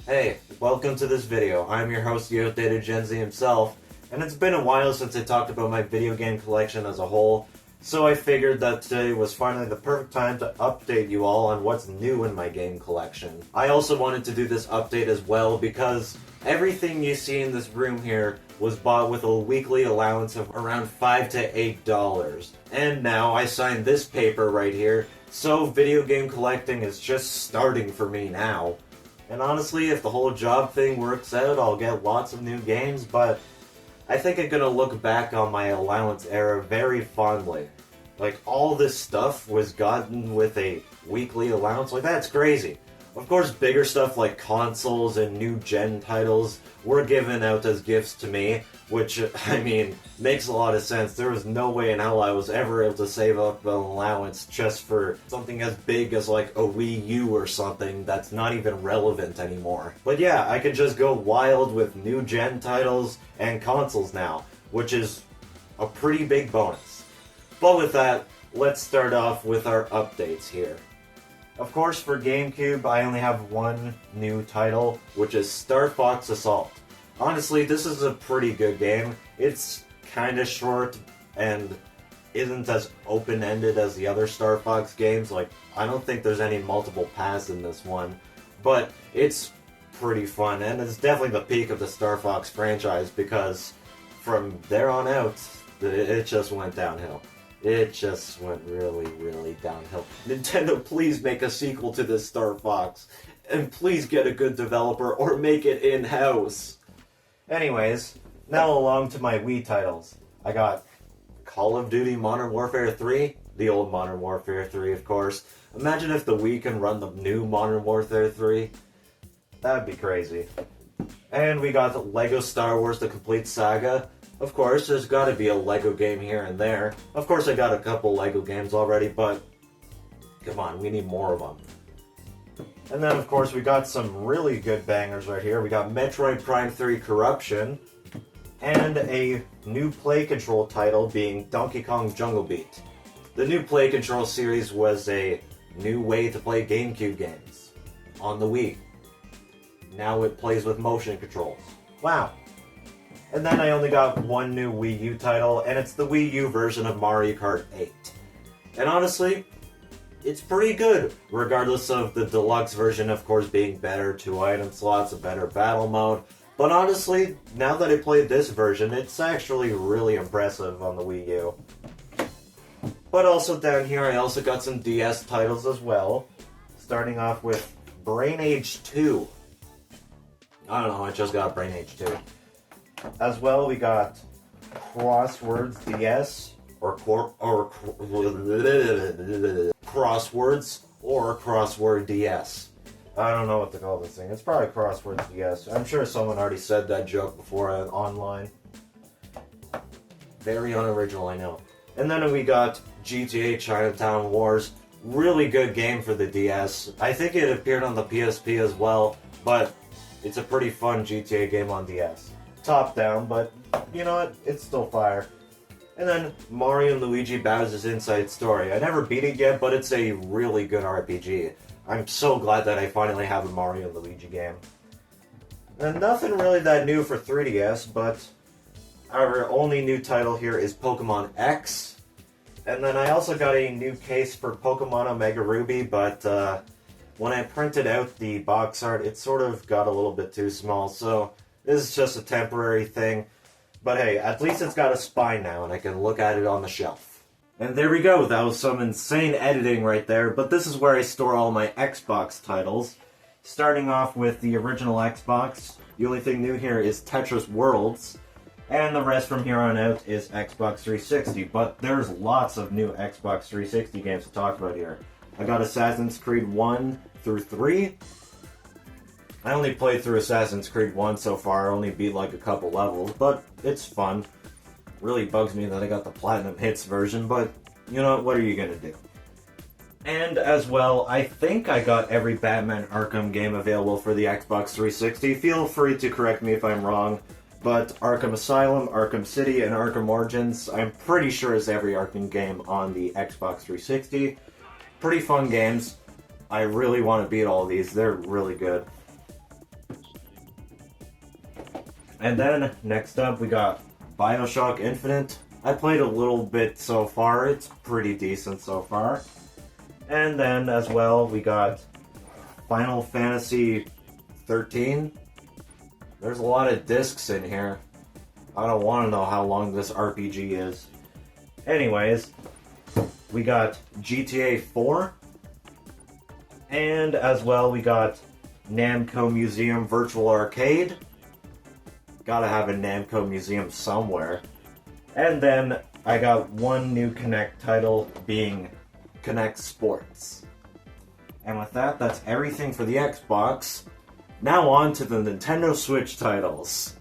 Hey, welcome to this video. I'm your host, the Outdated Gen Z himself, and it's been a while since I talked about my video game collection as a whole, so I figured that today was finally the perfect time to update you all on what's new in my game collection. I also wanted to do this update as well because everything you see in this room here was bought with a weekly allowance of around $5 to $8. And now I signed this paper right here, so video game collecting is just starting for me now. And honestly, if the whole job thing works out, I'll get lots of new games, but I think I'm gonna look back on my allowance era very fondly. Like, all this stuff was gotten with a weekly allowance, like, that's crazy. Of course, bigger stuff like consoles and new gen titles were given out as gifts to me, which, I mean, makes a lot of sense. There was no way in hell I was ever able to save up an allowance just for something as big as like a Wii U or something that's not even relevant anymore. But yeah, I can just go wild with new gen titles and consoles now, which is a pretty big bonus. But with that, let's start off with our updates here. Of course, for GameCube, I only have one new title, which is Star Fox Assault. Honestly, this is a pretty good game. It's kinda short and isn't as open-ended as the other Star Fox games. Like, I don't think there's any multiple paths in this one, but it's pretty fun, and it's definitely the peak of the Star Fox franchise because from there on out, it just went downhill. It just went really, really downhill. Nintendo, please make a sequel to this Star Fox. And please get a good developer or make it in-house. Anyways, now along to my Wii titles. I got Call of Duty Modern Warfare 3. The old Modern Warfare 3, of course. Imagine if the Wii can run the new Modern Warfare 3. That'd be crazy. And we got Lego Star Wars The Complete Saga. Of course, there's gotta be a Lego game here and there. Of course, I got a couple Lego games already, but come on, we need more of them. And then, of course, we got some really good bangers right here. We got Metroid Prime 3 Corruption, and a new Play Control title being Donkey Kong Jungle Beat. The new Play Control series was a new way to play GameCube games on the Wii. Now it plays with motion controls. Wow. And then I only got one new Wii U title, and it's the Wii U version of Mario Kart 8. And honestly, it's pretty good, regardless of the deluxe version, of course, being better, 2 item slots, a better battle mode. But honestly, now that I played this version, it's actually really impressive on the Wii U. But also down here, I also got some DS titles as well, starting off with Brain Age 2. I don't know, I just got Brain Age 2. As well, we got Crosswords DS, or Crosswords, or Crossword DS. I don't know what to call this thing. It's probably Crosswords DS. I'm sure someone already said that joke before online. Very unoriginal, I know. And then we got GTA Chinatown Wars. Really good game for the DS. I think it appeared on the PSP as well, but it's a pretty fun GTA game on DS. Top down, but you know what? It's still fire. And then Mario and Luigi Bowser's Inside Story. I never beat it yet, but it's a really good RPG. I'm so glad that I finally have a Mario and Luigi game. And nothing really that new for 3DS, but our only new title here is Pokemon X. And then I also got a new case for Pokemon Omega Ruby, but when I printed out the box art, it sort of got a little bit too small, so this is just a temporary thing. But hey, at least it's got a spine now, and I can look at it on the shelf. And there we go, that was some insane editing right there, but this is where I store all my Xbox titles. Starting off with the original Xbox, the only thing new here is Tetris Worlds, and the rest from here on out is Xbox 360, but there's lots of new Xbox 360 games to talk about here. I got Assassin's Creed 1 through 3. I only played through Assassin's Creed 1 so far, I only beat like a couple levels, but it's fun. Really bugs me that I got the Platinum Hits version, but you know, what are you gonna do? And as well, I think I got every Batman Arkham game available for the Xbox 360. Feel free to correct me if I'm wrong, but Arkham Asylum, Arkham City, and Arkham Origins, I'm pretty sure is every Arkham game on the Xbox 360. Pretty fun games. I really want to beat all these, they're really good. And then, next up, we got Bioshock Infinite. I played a little bit so far. It's pretty decent so far. And then, as well, we got Final Fantasy 13. There's a lot of discs in here. I don't want to know how long this RPG is. Anyways, we got GTA 4. And as well, we got Namco Museum Virtual Arcade. Gotta have a Namco Museum somewhere. And then I got one new Kinect title, being Kinect Sports. And with that, that's everything for the Xbox. Now on to the Nintendo Switch titles.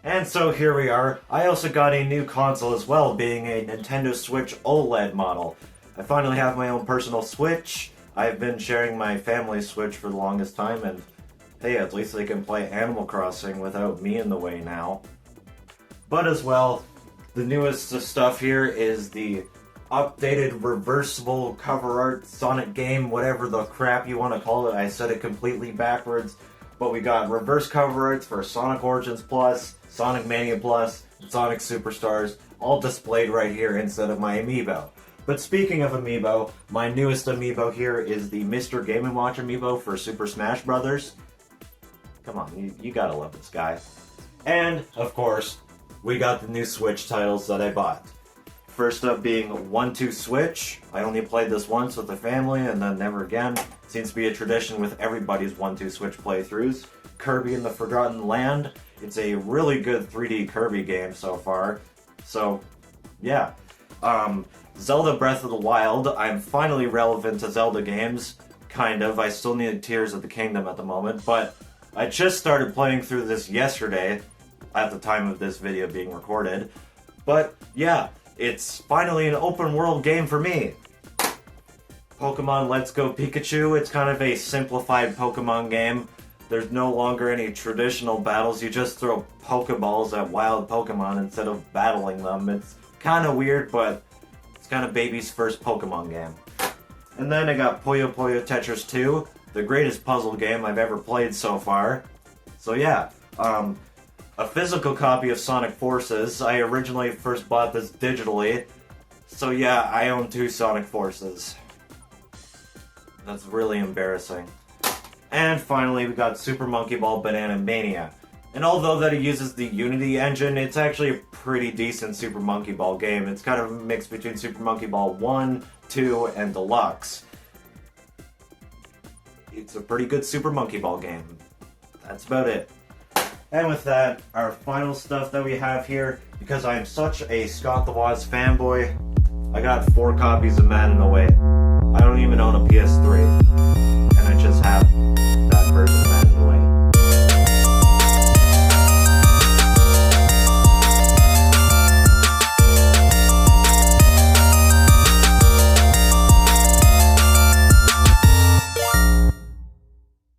And so here we are. I also got a new console as well, being a Nintendo Switch OLED model. I finally have my own personal Switch. I've been sharing my family Switch for the longest time, and hey, at least they can play Animal Crossing without me in the way now. But as well, the newest stuff here is the updated reversible cover art Sonic game, whatever the crap you want to call it. I said it completely backwards. But we got reverse cover arts for Sonic Origins Plus, Sonic Mania Plus, and Sonic Superstars, all displayed right here instead of my amiibo. But speaking of amiibo, my newest amiibo here is the Mr. Game & Watch amiibo for Super Smash Bros. Come on, you gotta love this guy. And, of course, we got the new Switch titles that I bought. First up being 1-2 Switch. I only played this once with the family and then never again. Seems to be a tradition with everybody's 1-2 Switch playthroughs. Kirby and the Forgotten Land. It's a really good 3D Kirby game so far. So, yeah. Zelda Breath of the Wild. I'm finally relevant to Zelda games. Kind of. I still need Tears of the Kingdom at the moment. But I just started playing through this yesterday, at the time of this video being recorded. But, yeah. It's finally an open world game for me. Pokemon Let's Go Pikachu, it's kind of a simplified Pokemon game. There's no longer any traditional battles, you just throw Pokeballs at wild Pokemon instead of battling them. It's kind of weird, but it's kind of baby's first Pokemon game. And then I got Puyo Puyo Tetris 2, the greatest puzzle game I've ever played so far. So yeah, a physical copy of Sonic Forces. I originally first bought this digitally. So yeah, I own 2 Sonic Forces. That's really embarrassing. And finally, we got Super Monkey Ball Banana Mania. And although that it uses the Unity engine, it's actually a pretty decent Super Monkey Ball game. It's kind of a mix between Super Monkey Ball 1, 2, and Deluxe. It's a pretty good Super Monkey Ball game. That's about it. And with that, our final stuff that we have here, because I am such a Scott the Woz fanboy, I got 4 copies of Madden away. I don't even own a PS3, and I just have